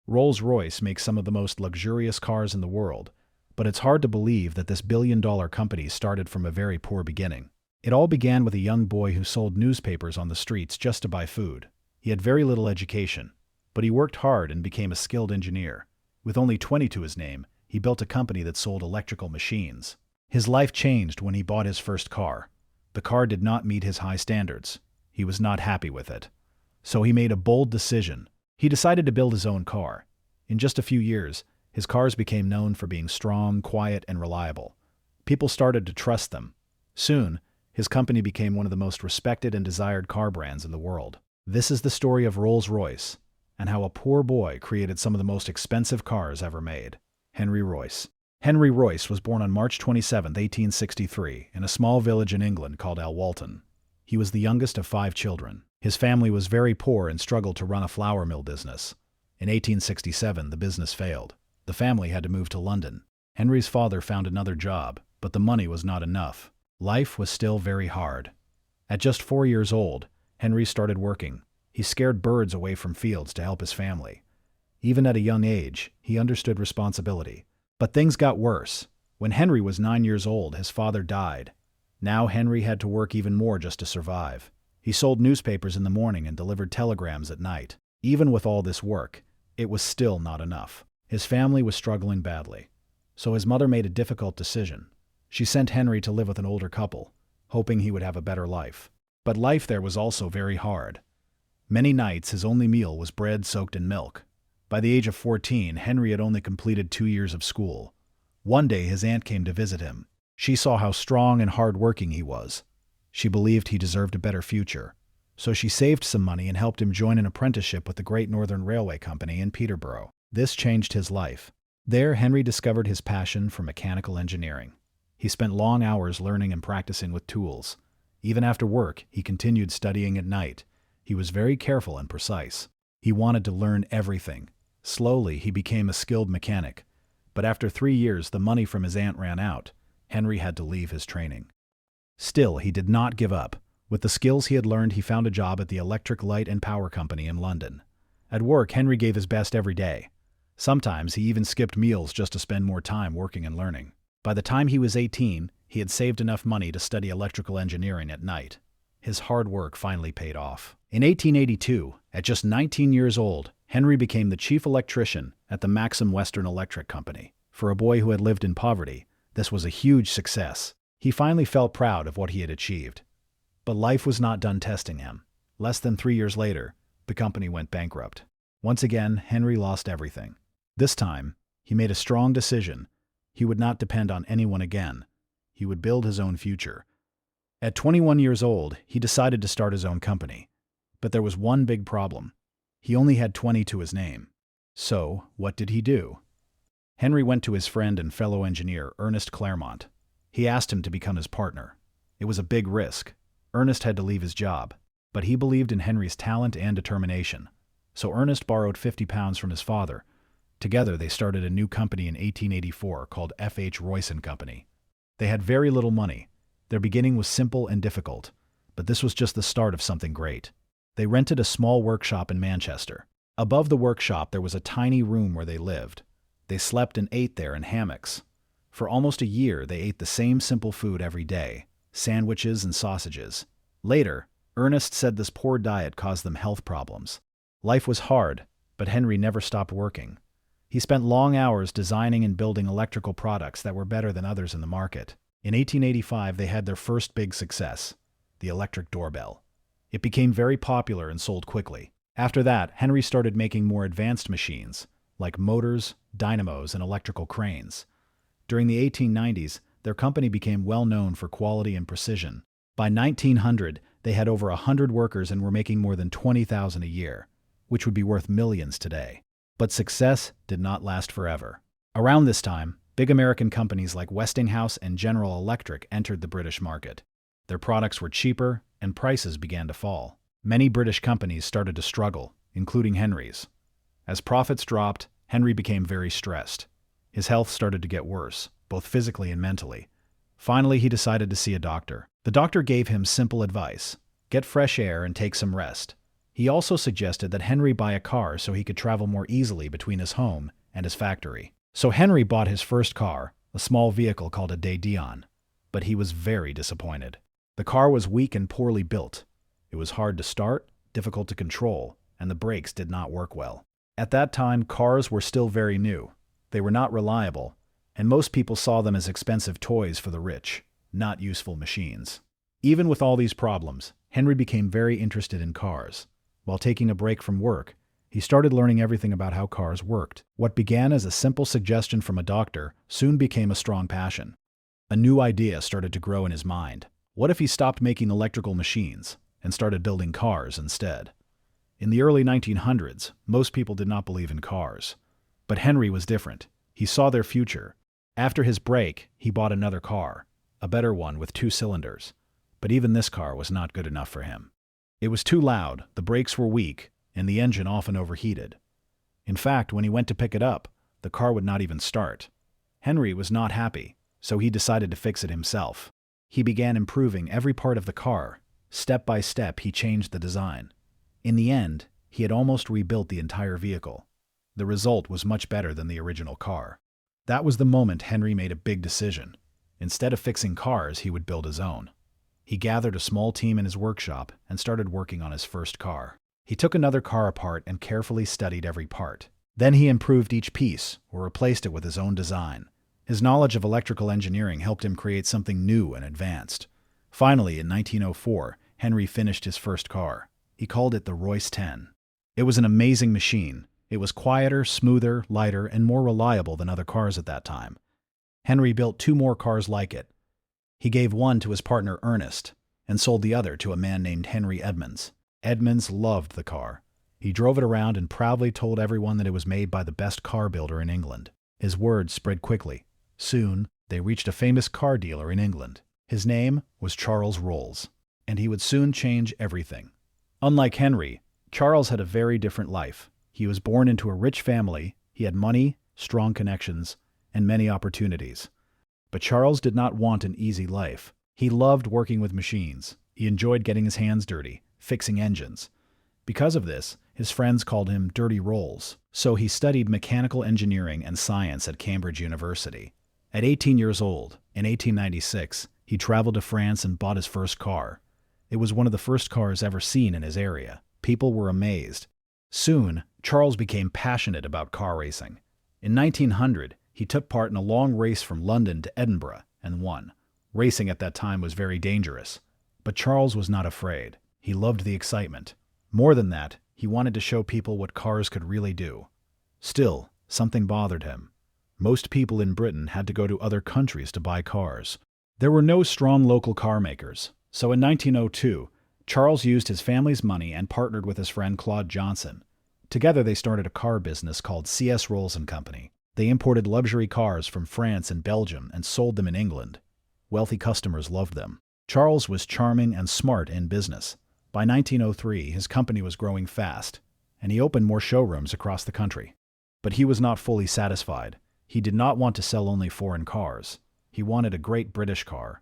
Rolls-Royce makes some of the most luxurious cars in the world, but it's hard to believe that this billion-dollar company started from a very poor beginning. It all began with a young boy who sold newspapers on the streets just to buy food. He had very little education, but he worked hard and became a skilled engineer. With only 20 to his name, he built a company that sold electrical machines. His life changed when he bought his first car. The car did not meet his high standards. He was not happy with it. So he made a bold decision. He decided to build his own car. In just a few years, his cars became known for being strong, quiet, and reliable. People started to trust them. Soon, his company became one of the most respected and desired car brands in the world. This is the story of Rolls-Royce, and how a poor boy created some of the most expensive cars ever made. Henry Royce. Henry Royce was born on March 27, 1863, in a small village in England called Alwalton. He was the youngest of 5 children. His family was very poor and struggled to run a flour mill business. In 1867, the business failed. The family had to move to London. Henry's father found another job, but the money was not enough. Life was still very hard. At just 4 years old, Henry started working. He scared birds away from fields to help his family. Even at a young age, he understood responsibility. But things got worse. When Henry was 9 years old, his father died. Now Henry had to work even more just to survive. He sold newspapers in the morning and delivered telegrams at night. Even with all this work, it was still not enough. His family was struggling badly. So his mother made a difficult decision. She sent Henry to live with an older couple, hoping he would have a better life. But life there was also very hard. Many nights his only meal was bread soaked in milk. By the age of 14, Henry had only completed 2 years of school. One day his aunt came to visit him. She saw how strong and hard-working he was. She believed he deserved a better future. So she saved some money and helped him join an apprenticeship with the Great Northern Railway Company in Peterborough. This changed his life. There, Henry discovered his passion for mechanical engineering. He spent long hours learning and practicing with tools. Even after work, he continued studying at night. He was very careful and precise. He wanted to learn everything. Slowly, he became a skilled mechanic. But after 3 years, the money from his aunt ran out. Henry had to leave his training. Still, he did not give up. With the skills he had learned, he found a job at the Electric Light and Power Company in London. At work, Henry gave his best every day. Sometimes he even skipped meals just to spend more time working and learning. By the time he was 18, he had saved enough money to study electrical engineering at night. His hard work finally paid off. In 1882, at just 19 years old, Henry became the chief electrician at the Maxim Western Electric Company. For a boy who had lived in poverty, this was a huge success. He finally felt proud of what he had achieved. But life was not done testing him. Less than 3 years later, the company went bankrupt. Once again, Henry lost everything. This time, he made a strong decision. He would not depend on anyone again. He would build his own future. At 21 years old, he decided to start his own company. But there was one big problem. He only had 20 to his name. So, what did he do? Henry went to his friend and fellow engineer, Ernest Claremont. He asked him to become his partner. It was a big risk. Ernest had to leave his job, but he believed in Henry's talent and determination. So Ernest borrowed £50 from his father. Together, they started a new company in 1884 called F.H. Royce & Company. They had very little money. Their beginning was simple and difficult, but this was just the start of something great. They rented a small workshop in Manchester. Above the workshop, there was a tiny room where they lived. They slept and ate there in hammocks. For almost a year, they ate the same simple food every day, sandwiches and sausages. Later, Ernest said this poor diet caused them health problems. Life was hard, but Henry never stopped working. He spent long hours designing and building electrical products that were better than others in the market. In 1885, they had their first big success, the electric doorbell. It became very popular and sold quickly. After that, Henry started making more advanced machines, like motors, dynamos, and electrical cranes. During the 1890s, their company became well known for quality and precision. By 1900, they had over 100 workers and were making more than $20,000 a year, which would be worth millions today. But success did not last forever. Around this time, big American companies like Westinghouse and General Electric entered the British market. Their products were cheaper, and prices began to fall. Many British companies started to struggle, including Henry's. As profits dropped, Henry became very stressed. His health started to get worse, both physically and mentally. Finally, he decided to see a doctor. The doctor gave him simple advice: get fresh air and take some rest. He also suggested that Henry buy a car so he could travel more easily between his home and his factory. So Henry bought his first car, a small vehicle called a De Dion, but he was very disappointed. The car was weak and poorly built. It was hard to start, difficult to control, and the brakes did not work well. At that time, cars were still very new. They were not reliable, and most people saw them as expensive toys for the rich, not useful machines. Even with all these problems, Henry became very interested in cars. While taking a break from work, he started learning everything about how cars worked. What began as a simple suggestion from a doctor soon became a strong passion. A new idea started to grow in his mind. What if he stopped making electrical machines and started building cars instead? In the early 1900s, most people did not believe in cars. But Henry was different. He saw their future. After his break, he bought another car, a better one with 2 cylinders. But even this car was not good enough for him. It was too loud, the brakes were weak, and the engine often overheated. In fact, when he went to pick it up, the car would not even start. Henry was not happy, so he decided to fix it himself. He began improving every part of the car. Step by step, he changed the design. In the end, he had almost rebuilt the entire vehicle. The result was much better than the original car. That was the moment Henry made a big decision. Instead of fixing cars, he would build his own. He gathered a small team in his workshop and started working on his first car. He took another car apart and carefully studied every part. Then he improved each piece or replaced it with his own design. His knowledge of electrical engineering helped him create something new and advanced. Finally, in 1904, Henry finished his first car. He called it the Royce 10. It was an amazing machine. It was quieter, smoother, lighter, and more reliable than other cars at that time. Henry built 2 more cars like it. He gave one to his partner Ernest and sold the other to a man named Henry Edmunds. Edmunds loved the car. He drove it around and proudly told everyone that it was made by the best car builder in England. His word spread quickly. Soon, they reached a famous car dealer in England. His name was Charles Rolls, and he would soon change everything. Unlike Henry, Charles had a very different life. He was born into a rich family, he had money, strong connections, and many opportunities. But Charles did not want an easy life. He loved working with machines. He enjoyed getting his hands dirty, fixing engines. Because of this, his friends called him Dirty Rolls. So he studied mechanical engineering and science at Cambridge University. At 18 years old, in 1896, he traveled to France and bought his first car. It was one of the first cars ever seen in his area. People were amazed. Soon, Charles became passionate about car racing. In 1900, he took part in a long race from London to Edinburgh and won. Racing at that time was very dangerous, but Charles was not afraid. He loved the excitement. More than that, he wanted to show people what cars could really do. Still, something bothered him. Most people in Britain had to go to other countries to buy cars. There were no strong local car makers, so in 1902, Charles used his family's money and partnered with his friend Claude Johnson. Together they started a car business called C.S. Rolls & Company. They imported luxury cars from France and Belgium and sold them in England. Wealthy customers loved them. Charles was charming and smart in business. By 1903, his company was growing fast, and he opened more showrooms across the country. But he was not fully satisfied. He did not want to sell only foreign cars. He wanted a great British car.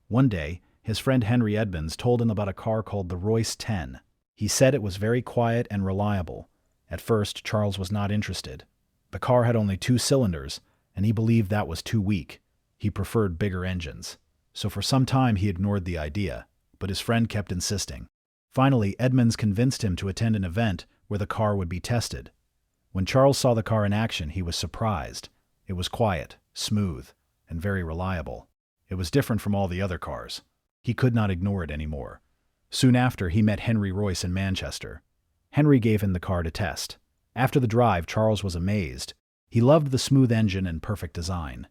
One day, his friend Henry Edmunds told him about a car called the Royce 10. He said it was very quiet and reliable. At first, Charles was not interested. The car had only 2 cylinders, and he believed that was too weak. He preferred bigger engines. So for some time he ignored the idea, but his friend kept insisting. Finally, Edmunds convinced him to attend an event where the car would be tested. When Charles saw the car in action, he was surprised. It was quiet, smooth, and very reliable. It was different from all the other cars. He could not ignore it anymore. Soon after, he met Henry Royce in Manchester. Henry gave him the car to test. After the drive, Charles was amazed. He loved the smooth engine and perfect design.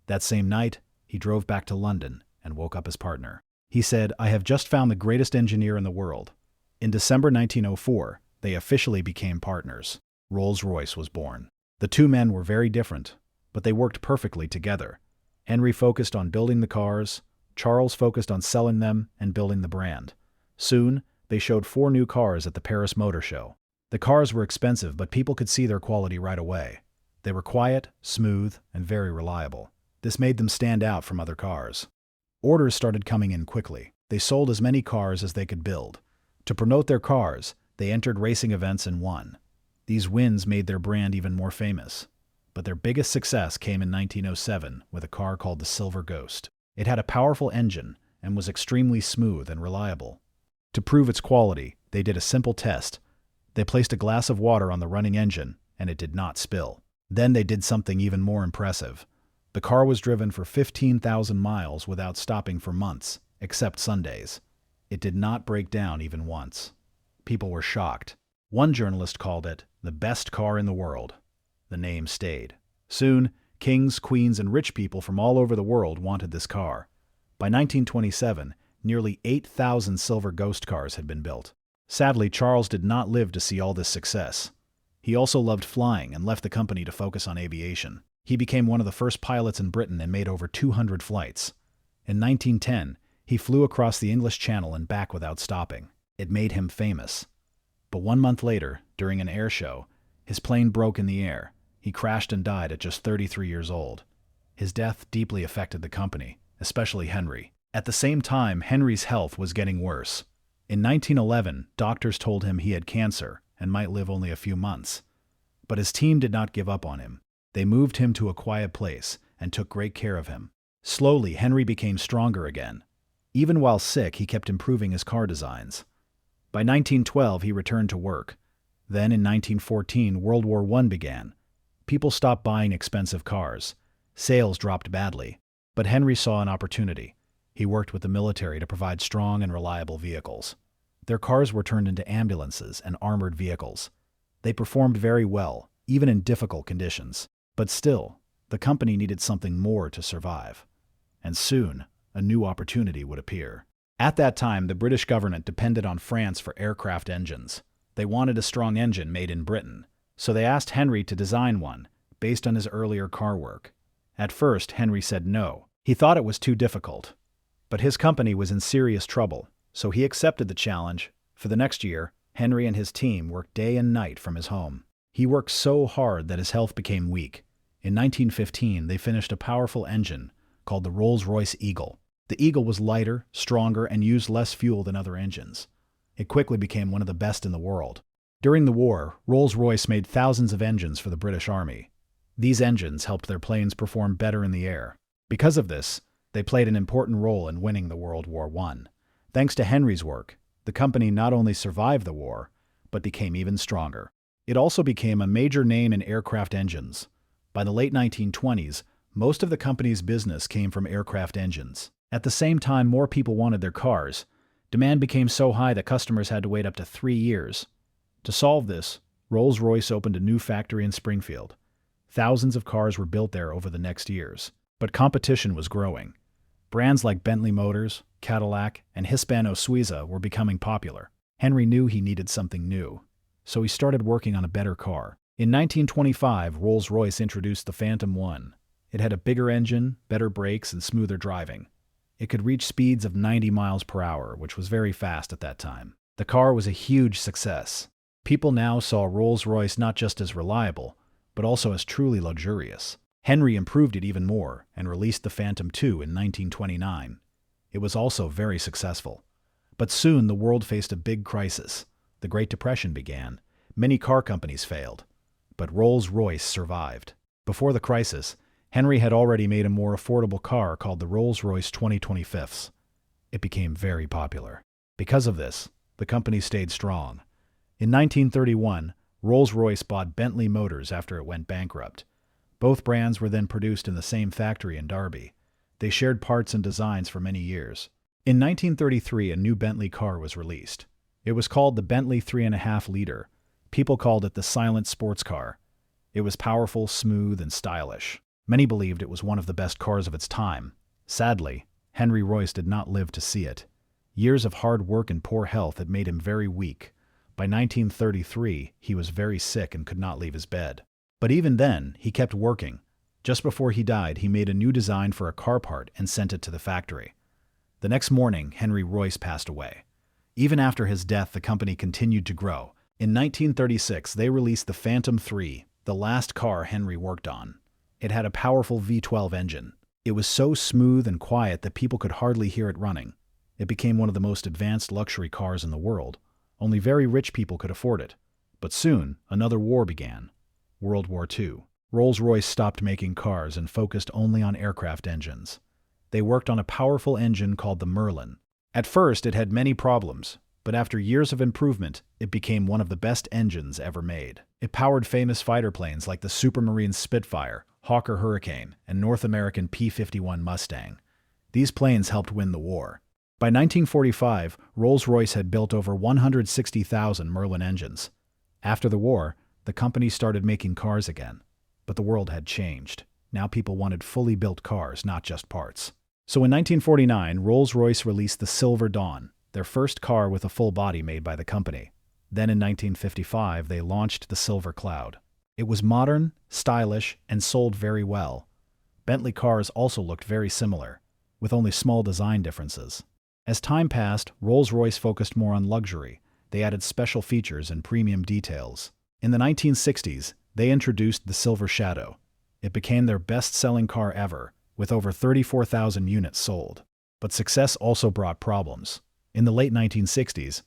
That same night, he drove back to London and woke up his partner. He said, "I have just found the greatest engineer in the world." In December 1904, they officially became partners. Rolls-Royce was born. The 2 men were very different, but they worked perfectly together. Henry focused on building the cars, Charles focused on selling them and building the brand. Soon, they showed 4 new cars at the Paris Motor Show. The cars were expensive, but people could see their quality right away. They were quiet, smooth, and very reliable. This made them stand out from other cars. Orders started coming in quickly. They sold as many cars as they could build. To promote their cars, They entered racing events and won. These wins made their brand even more famous. But their biggest success came in 1907 with a car called the Silver Ghost. It had a powerful engine and was extremely smooth and reliable. To prove its quality, they did a simple test. They placed a glass of water on the running engine, and it did not spill. Then they did something even more impressive. The car was driven for 15,000 miles without stopping for months, except Sundays. It did not break down even once. People were shocked. One journalist called it the best car in the world. The name stayed. Soon, kings, queens, and rich people from all over the world wanted this car. By 1927, nearly 8,000 Silver Ghost cars had been built. Sadly, Charles did not live to see all this success. He also loved flying and left the company to focus on aviation. He became one of the first pilots in Britain and made over 200 flights. In 1910, he flew across the English Channel and back without stopping. It made him famous. But 1 month later, during an air show, his plane broke in the air. He crashed and died at just 33 years old. His death deeply affected the company, especially Henry. At the same time, Henry's health was getting worse. In 1911, doctors told him he had cancer and might live only a few months. But his team did not give up on him. They moved him to a quiet place and took great care of him. Slowly, Henry became stronger again. Even while sick, he kept improving his car designs. By 1912, he returned to work. Then, in 1914, World War I began. People stopped buying expensive cars. Sales dropped badly. But Henry saw an opportunity. He worked with the military to provide strong and reliable vehicles. Their cars were turned into ambulances and armored vehicles. They performed very well, even in difficult conditions. But still, the company needed something more to survive. And soon, a new opportunity would appear. At that time, the British government depended on France for aircraft engines. They wanted a strong engine made in Britain, so they asked Henry to design one, based on his earlier car work. At first, Henry said no. He thought it was too difficult. But his company was in serious trouble, so he accepted the challenge. For the next year, Henry and his team worked day and night from his home. He worked so hard that his health became weak. In 1915, they finished a powerful engine called the Rolls-Royce Eagle. The Eagle was lighter, stronger, and used less fuel than other engines. It quickly became one of the best in the world. During the war, Rolls-Royce made thousands of engines for the British Army. These engines helped their planes perform better in the air. Because of this, they played an important role in winning the World War I. Thanks to Henry's work, the company not only survived the war, but became even stronger. It also became a major name in aircraft engines. By the late 1920s, most of the company's business came from aircraft engines. At the same time, more people wanted their cars. Demand became so high that customers had to wait up to 3 years. To solve this, Rolls-Royce opened a new factory in Springfield. Thousands of cars were built there over the next years. But competition was growing. Brands like Bentley Motors, Cadillac, and Hispano-Suiza were becoming popular. Henry knew he needed something new, so he started working on a better car. In 1925, Rolls-Royce introduced the Phantom 1. It had a bigger engine, better brakes, and smoother driving. It could reach speeds of 90 miles per hour, which was very fast at that time. The car was a huge success. People now saw Rolls-Royce not just as reliable, but also as truly luxurious. Henry improved it even more and released the Phantom 2 in 1929. It was also very successful. But soon the world faced a big crisis. The Great Depression began. Many car companies failed. But Rolls-Royce survived. Before the crisis, Henry had already made a more affordable car called the Rolls-Royce 2025. It became very popular. Because of this, the company stayed strong. In 1931, Rolls-Royce bought Bentley Motors after it went bankrupt. Both brands were then produced in the same factory in Derby. They shared parts and designs for many years. In 1933, a new Bentley car was released. It was called the Bentley 3.5-liter. People called it the silent sports car. It was powerful, smooth, and stylish. Many believed it was one of the best cars of its time. Sadly, Henry Royce did not live to see it. Years of hard work and poor health had made him very weak. By 1933, he was very sick and could not leave his bed. But even then, he kept working. Just before he died, he made a new design for a car part and sent it to the factory. The next morning, Henry Royce passed away. Even after his death, the company continued to grow. In 1936, they released the Phantom 3, the last car Henry worked on. It had a powerful V12 engine. It was so smooth and quiet that people could hardly hear it running. It became one of the most advanced luxury cars in the world. Only very rich people could afford it. But soon, another war began. World War II. Rolls-Royce stopped making cars and focused only on aircraft engines. They worked on a powerful engine called the Merlin. At first, it had many problems, but after years of improvement, it became one of the best engines ever made. It powered famous fighter planes like the Supermarine Spitfire, Hawker Hurricane, and North American P-51 Mustang. These planes helped win the war. By 1945, Rolls-Royce had built over 160,000 Merlin engines. After the war, the company started making cars again. But the world had changed. Now people wanted fully built cars, not just parts. So in 1949, Rolls-Royce released the Silver Dawn, their first car with a full body made by the company. Then in 1955, they launched the Silver Cloud. It was modern, stylish, and sold very well. Bentley cars also looked very similar, with only small design differences. As time passed, Rolls-Royce focused more on luxury. They added special features and premium details. In the 1960s, they introduced the Silver Shadow. It became their best-selling car ever, with over 34,000 units sold. But success also brought problems. In the late 1960s,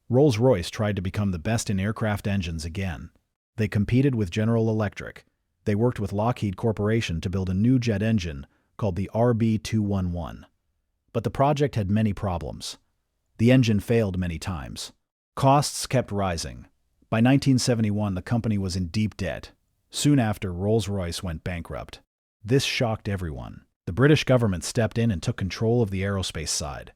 Rolls-Royce tried to become the best in aircraft engines again. They competed with General Electric. They worked with Lockheed Corporation to build a new jet engine called the RB211. But the project had many problems. The engine failed many times. Costs kept rising. By 1971, the company was in deep debt. Soon after, Rolls-Royce went bankrupt. This shocked everyone. The British government stepped in and took control of the aerospace side.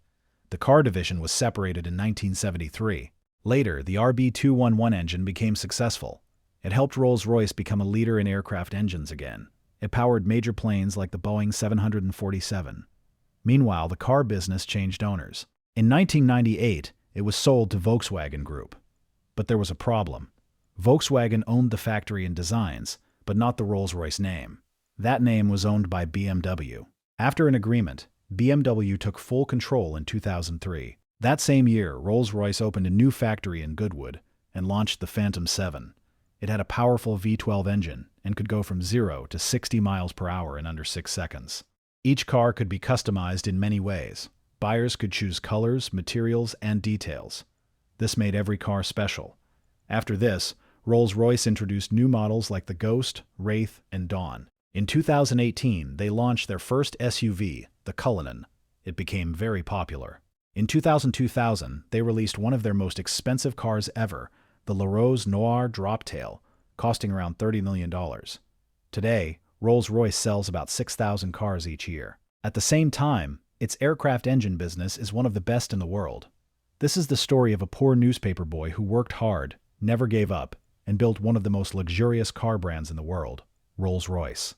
The car division was separated in 1973. Later, the RB211 engine became successful. It helped Rolls-Royce become a leader in aircraft engines again. It powered major planes like the Boeing 747. Meanwhile, the car business changed owners. In 1998, it was sold to Volkswagen Group. But there was a problem. Volkswagen owned the factory and designs, but not the Rolls-Royce name. That name was owned by BMW. After an agreement, BMW took full control in 2003. That same year, Rolls-Royce opened a new factory in Goodwood and launched the Phantom 7. It had a powerful V12 engine and could go from 0 to 60 miles per hour in under 6 seconds. Each car could be customized in many ways. Buyers could choose colors, materials, and details. This made every car special. After this, Rolls-Royce introduced new models like the Ghost, Wraith, and Dawn. In 2018, they launched their first SUV, the Cullinan. It became very popular. In 2000, they released one of their most expensive cars ever, the LaRose Noir Droptail, costing around $30 million. Today, Rolls-Royce sells about 6,000 cars each year. At the same time, its aircraft engine business is one of the best in the world. This is the story of a poor newspaper boy who worked hard, never gave up, and built one of the most luxurious car brands in the world, Rolls-Royce.